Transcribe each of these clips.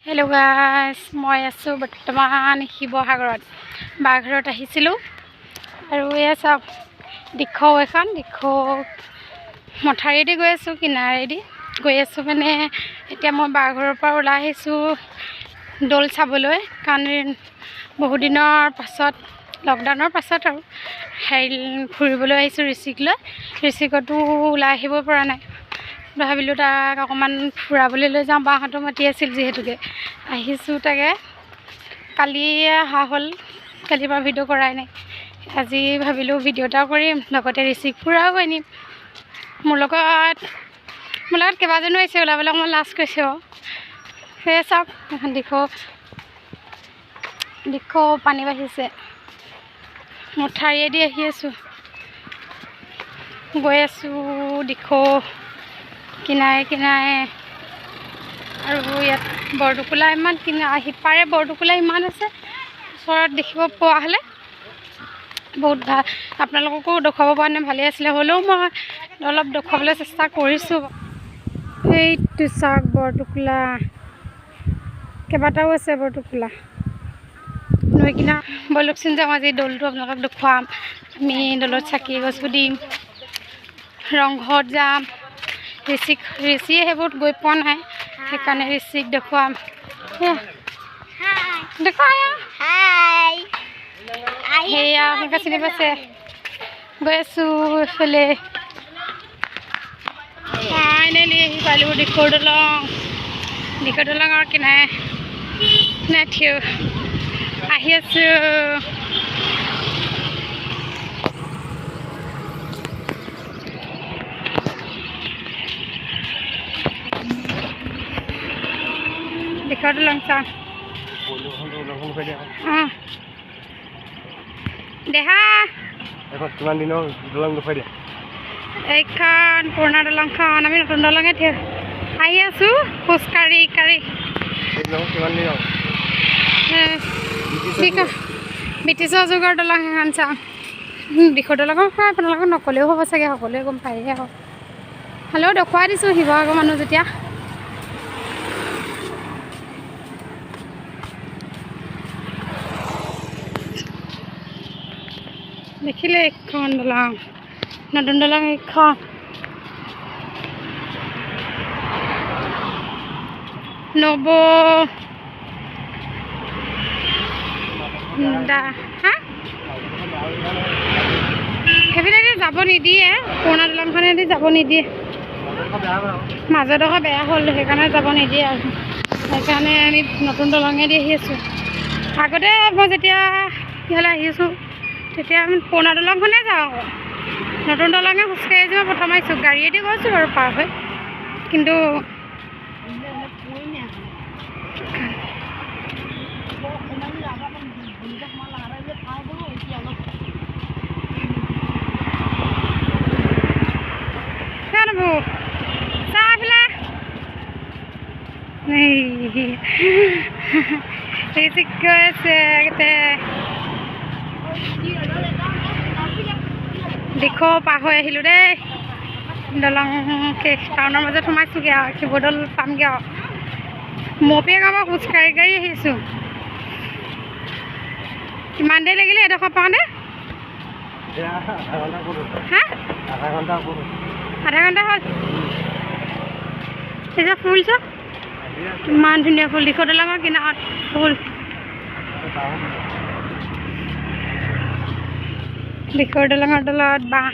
Hello guys मैं आसो बर्तमान शिवसागरत बाघरत आहिसिलो आरो ए सब दिखौ এখন दिखौ मथारेदी गৈ आसो किनारेदी गৈ आसो माने এতিয়া মই बाघৰৰ পৰা ওলাই আহিছো দল চাবলৈ কাৰণ বহু দিনৰ পাছত লকডাউনৰ পাছত আৰু ফুৰিবলৈ আহিছো ঋষিকতো ওলাই আহিব পৰা নাই ভাবিলো তাক অকমান ফুৰাবলৈ লৈ যাওঁ বাহঁতো মাতি আছিল যেহেতুকে আহিছো তাকে কালি হল কালি পৰা ভিডিঅ' কৰাই নাই আজি ভাবিলো ভিডিঅ'টা কৰিম লগতে ঋষিক ফুৰাও আনিম মোৰ লগত কেইবাজনো আহিছে ওলাবলৈ মই লাষ্ট কৈছো সেই চাওক এখন দিখৌ পানী বাঢ়িছে মথাৰিয়েদি আহি আছো গৈ আছো দিখৌ কিনাৰে কিনাৰে আৰু ইয়াত বৰটোকোলা ইমান সিপাৰে বৰটোকোলা ইমান আছে ওচৰত দেখিব পোৱা হ'লে বহুত ভাল আপোনালোককো দেখুৱাব পৰা নাই ভালেই আছিলে হ'লেও মই অলপ দেখুৱাবলৈ চেষ্টা কৰিছোঁ এইটো চাওক বৰটোকোলা কেইবাটাও আছে বৰটোকোলা নৈ কিনা বলকচোন যাওঁ আজি দৌলটো আপোনালোকক দেখুৱাম আমি দৌলত চাকি এগছো দিম ৰংঘৰত যাম ঋষিয়ে সেইবোৰত গৈ পোৱা নাই সেইকাৰণে ঋষিক দেখুৱাম সেয়া আপোনালোকে চিনি পাইছে গৈ আছোঁ এইফালে ফাইনেলি আহি পালোঁ দিখৌ দলঙৰ কিনাৰে থিয় আহি আছোঁ দিখৌ দলং চাওঁ দেহা কিমান দিনৰ দলং দেখুৱাই দিয়া এইখন পুৰণা দলংখন আমি নতুন দলঙে থিয় আহি আছোঁ খোজকাঢ়ি কিমান দিনৰ ব্ৰিটিছৰ যুগৰ দলং সেইখন চাওঁ দিখৌ দলঙৰ পৰা আপোনালোকক নক'লেও হ'ব চাগে সকলোৱে গম পায়েই আৰু হ'লেও দেখুৱাই দিছোঁ শিৱসাগৰ মানুহ যেতিয়া দেখিলে এইখন দলং নতুন দলং এইখন সেইবিলাকে যাব নিদিয়ে পুৰণা দলংখনেদি যাব নিদিয়ে মাজৰডোখৰ বেয়া হ'ল সেইকাৰণে যাব নিদিয়ে আৰু সেইকাৰণে আমি নতুন দলঙেদি আহি আছোঁ আগতে মই যেতিয়া ইয়ালৈ আহি আছোঁ তেতিয়া আমি পুৰণা দলংখনে যাওঁ নতুন দলঙে খোজকাঢ়ি মই প্ৰথম আহিছোঁ গাড়ীয়েদি গৈছোঁ বাৰু পাৰ হৈ কিন্তু দিখৌ পাৰ হৈ আহিলোঁ দেই দলং টাউনৰ মাজত সোমাইছোঁগৈ আৰু শিৱদৌল পামগৈ আৰু মপিয়ে গাঁৱৰ খোজকাঢ়ি আহিছোঁ কিমান দেৰি লাগিলে এডোখৰ পাওঁতে আধা ঘণ্টা হ'ল এতিয়া ফুল চাওক ইমান ধুনীয়া ফুল দিখৌ দলঙৰ কিনাৰত ফুল দিখৌ দলঙৰ তলত বাঁহ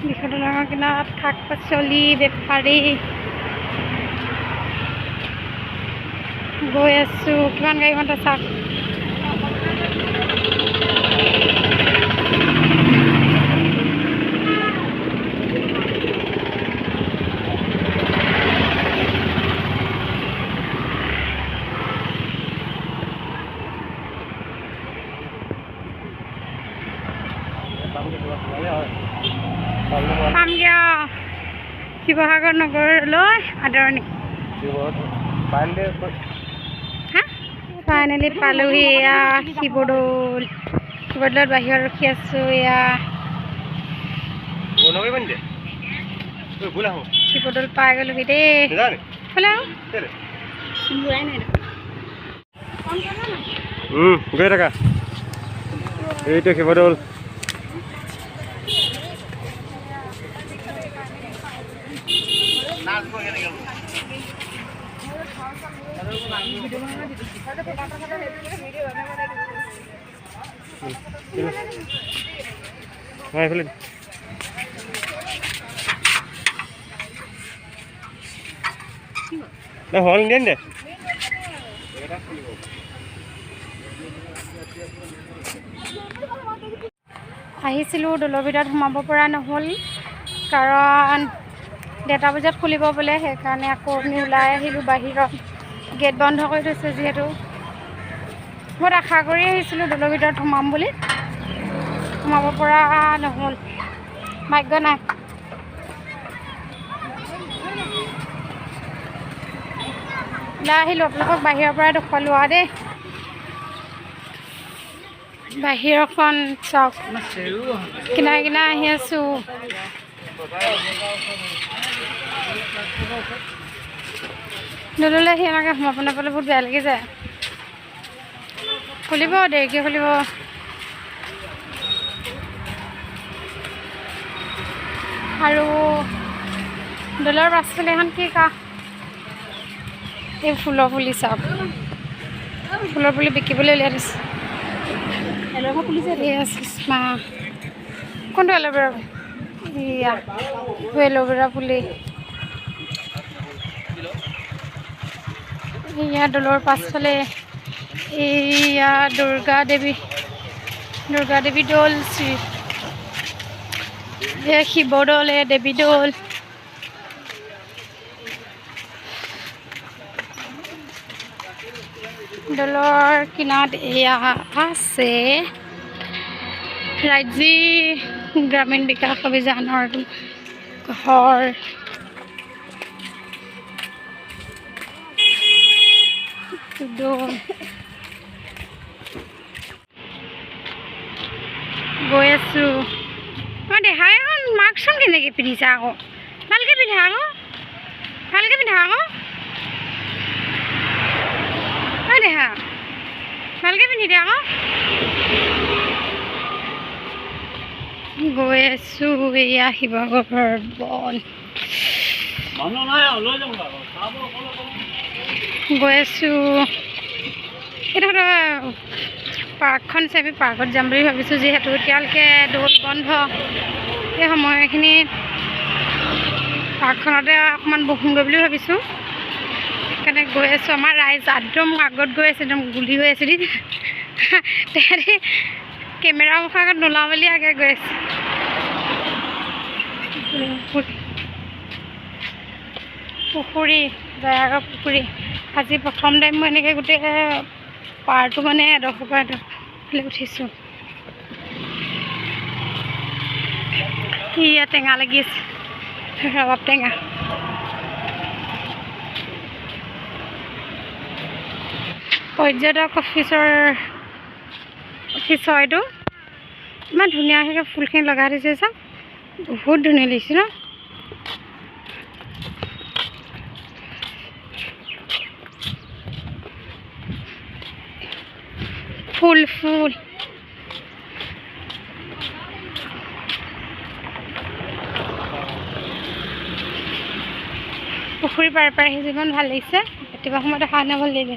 দিখৌ দলঙৰ কিনাৰত শাক পাচলি বেপাৰী গৈ আছোঁ কিমান গাড়ী মটৰ চাওক পামগৈ শিৱসাগৰ নগৰলৈ আদৰণি ফাইনেলি পালোহি এয়া শিৱদৌল শিৱদৌলত বাহিৰত ৰখি আছোঁ এয়া বন্ধ কৰিব নিদিয়ে বোলা হো শিৱদৌল পাই গ'লোগৈ দেই জানে বোলে কেলে যোৱাই নাই গৈ থাকা এইটো শিৱদৌল এইফালে হল নিদিয়ে নে আহিছিলোঁ দৌলৰ ভিতৰত সোমাব পৰা নহ'ল কাৰণ 1:30 বজাত খুলিব বোলে সেইকাৰণে আকৌ আমি ওলাই আহিলোঁ বাহিৰত গেট বন্ধ কৰি থৈছে যিহেতু মই আশা কৰি আহিছিলোঁ দৌলৰ ভিতৰত সোমাম বুলি সোমাব পৰা নহ'ল ভাগ্য নাই ওলাই আহিলোঁ আপোনালোকক বাহিৰৰ পৰা দেখুৱালোঁ আৰু দেই বাহিৰখন চাওক কিনাৰে কিনাৰে আহি আছোঁ দৌললৈ আহি এনেকৈ সোমাব নাপালে বহুত বেয়া লাগি যায় খুলিব দেৰিকৈ খুলিব আৰু দৌলৰ পাছফালে এখন কি কা এই ফুলৰ পুলি চাওক ফুলৰ পুলি বিকিবলৈ উলিয়াই দিছে এল'ভেৰা পুলি যে মা কোনটো এল'ভেৰা এয়া এল'ভেৰা পুলি এয়া দৌলৰ পাছফালে এয়া দুৰ্গা দেৱী দৌল শ্ৰী শিৱদৌল দেৱী দৌল দৌলৰ কিনাৰত এয়া আছে ৰাজ্যিক গ্ৰামীণ বিকাশ অভিযানৰ ঘৰ গৈ আছোঁ মই দেখাই এখন মাস্কখন কেনেকৈ পিন্ধিছা আকৌ ভালকৈ পিন্ধা আকৌ দেখা ভালকৈ পিন্ধি দিয়া আকৌ গৈ আছোঁ এয়া শিৱসাগৰ বন গৈ আছোঁ এইটো পাৰ্কখন আছে আমি পাৰ্কত যাম বুলি ভাবিছোঁ যিহেতু এতিয়ালৈকে দৌল বন্ধ এই সময়খিনি পাৰ্কখনতে অকণমান বহোঁগৈ বুলি ভাবিছোঁ সেইকাৰণে গৈ আছোঁ আমাৰ ৰাইজ একদম আগত গৈ আছে একদম গুলি হৈ আছে দেই তেহেঁতি কেমেৰা মুখৰ আগত নোলাওঁ বুলি আগে গৈ আছে পুখুৰী জয়াগৰ পুখুৰী আজি প্ৰথম টাইম মই এনেকৈ গোটেই পাৰটো মানে এডোখৰ পৰা এডোখৰলৈ উঠিছোঁ ইয়াত টেঙা লাগি আছে ৰবাব টেঙা পৰ্যটক অফিচৰ এইটো ইমান ধুনীয়াকৈ ফুলখিনি লগাই দিছে চাওক বহুত ধুনীয়া লাগিছে ন ফুল পুখুৰী পাৰে আহি যিমান ভাল লাগিছে ৰাতিপুৱা সময়ত দেখা নাই ভাল লাগিলে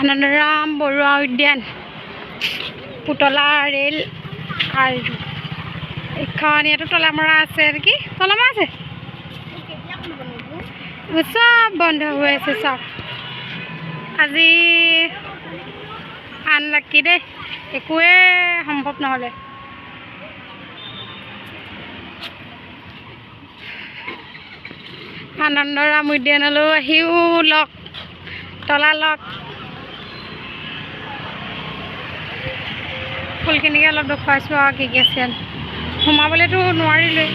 আনন্দৰাম বৰুৱা উদ্যান পুতলা ৰেল আৰু এখন ইয়াতো তলামৰা আছে নেকি তলামৰা আছে চব বন্ধ হৈ আছে চব আজি আনলাকি দেই একোৱে সম্ভৱ নহ'লে আনন্দৰাম উদ্যানলৈ আহিও লগ তলা লগ ফুলখিনিকে অলপ দেখুৱাইছোঁ আৰু কি কি আছে সোমাবলৈতো নোৱাৰিলোৱেই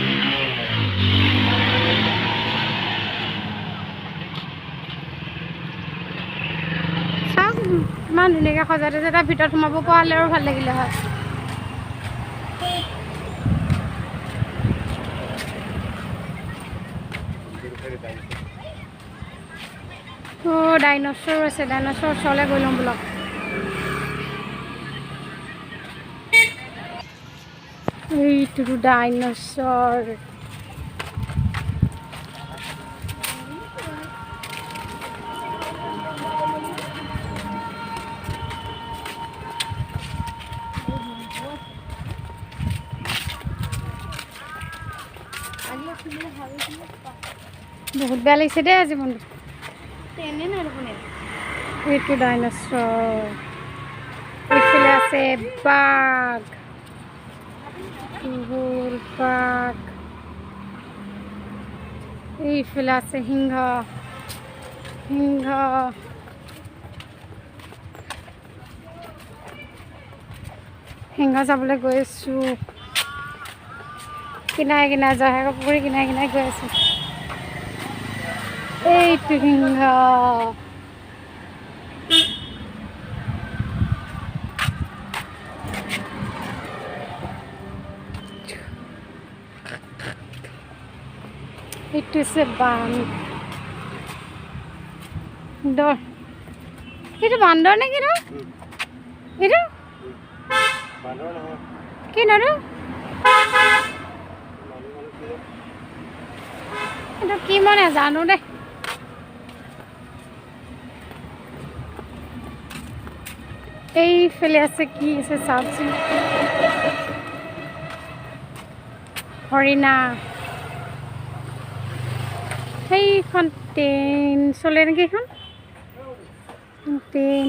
চাওক ইমান ধুনীয়াকৈ সজাই থৈছে তাৰ ভিতৰত সোমাব পৰা হ'লে আৰু ভাল লাগিলে হয় Oh, dinosaur আছে dinosaur ওচৰলৈ গৈ লওঁ বলক এইটো dinosaur বহুত বেয়া লাগিছে দেই আজি মনটো এইটো ডাইনছৰ এইফালে আছে বাঘ বাঘ এইফালে আছে সিংহ সিংহ সিংহ চাবলৈ গৈ আছোঁ কিনাৰে কিনাৰে জয়সাগৰ পুখুৰী কিনাৰে কিনাৰে গৈ আছোঁ এইটো সিংহ এইটো আছে বান্দৰ এইটো বান্দৰ নে কিনো এইটো কি নৰো এইটো কি মই নাজানো দে এইফালে আছে কি আছে চাওকচোন হৰিণা সেইখন ট্ৰেইন চলে নেকি এইখন ট্ৰেইন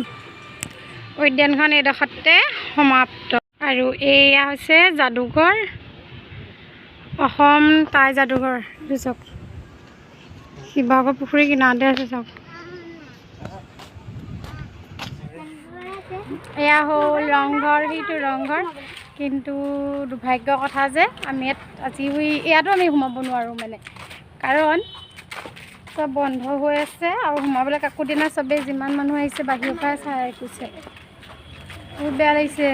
উদ্যানখন এইডোখৰতে সমাপ্ত আৰু এয়া হৈছে যাদুঘৰ অসম টাই যাদুঘৰ চাওক শিৱসাগৰ পুখুৰী কিনাৰতে আছে চাওক এয়া হ'ল ৰংঘৰ সেইটো ৰংঘৰ কিন্তু দুৰ্ভাগ্যৰ কথা যে আমি আজি ইয়াতো আমি সোমাব নোৱাৰোঁ মানে কাৰণ চব বন্ধ হৈ আছে আৰু সোমাবলৈ কাকো দিনা চবেই যিমান মানুহ আহিছে বাহিৰৰ পৰাই চাই গৈছে বহুত বেয়া লাগিছে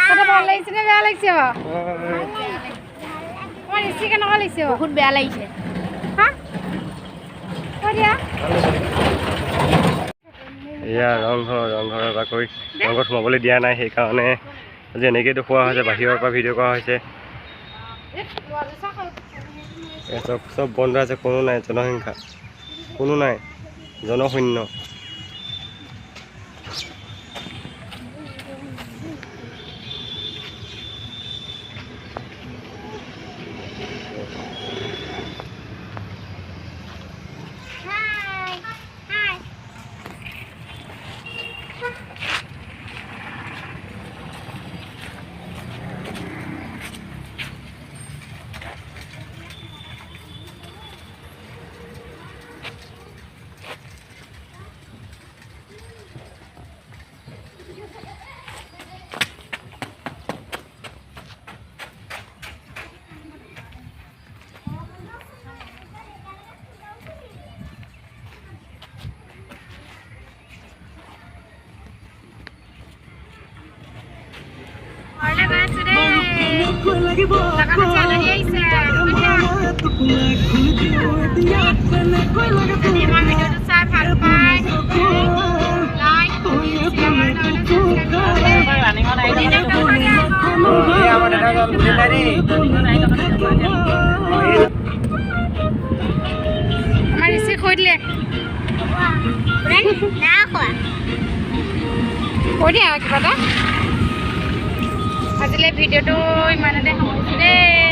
কথা ভাল লাগিছে নে বেয়া লাগিছে বাৰু তোমাৰ ৰিচি কেনেকুৱা লাগিছে বহুত বেয়া লাগিছে হা দিয়া এয়া ৰংঘৰৰ বাকৰি ৰংঘৰত সোমাবলৈ দিয়া নাই সেইকাৰণে আজি এনেকৈ দেখুওৱা হৈছে বাহিৰৰ পৰা ভিডিঅ' কৰা হৈছে চব বন্ধ আছে কোনো নাই জনসংখ্যা কোনো নাই জনশূন্য আমাৰ ৰিচি কৈ দিলে কৈ দিয়া কিবা এটা আজিলৈ ভিডিঅ'টো ইমানতে সামৰিছোঁ দেই।